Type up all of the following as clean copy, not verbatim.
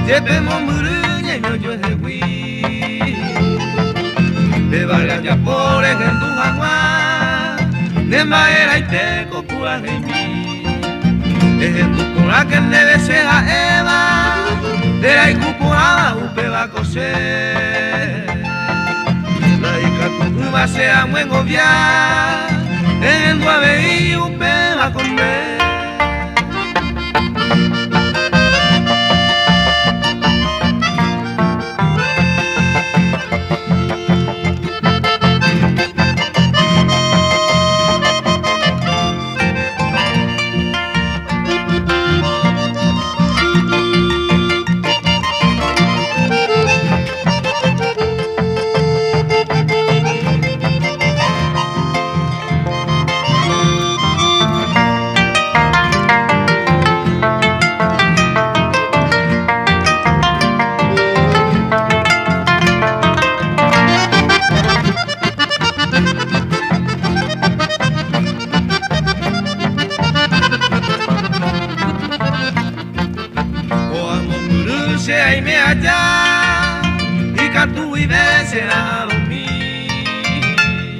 Jepe momuruña y no yo de hui. De valga ya por en tu jagua. De maera y te copura de mí. Es tu cura que debe ser a Eva. De la cupura upe va a coser. La hija tu va a ser a buen gobiar. En nueve y upe va a comer. Y me allá y cantu y besera a dormir.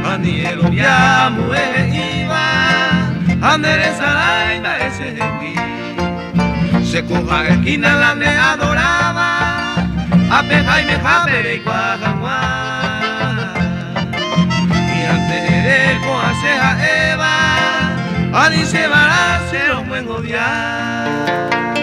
Anielo ya muere iba, andereza la ese de se coja esquina la me adoraba, a peja y me jabere y cuajamua. Y antes de cojarse a Eva, a ni se va a hacer un buen odiar.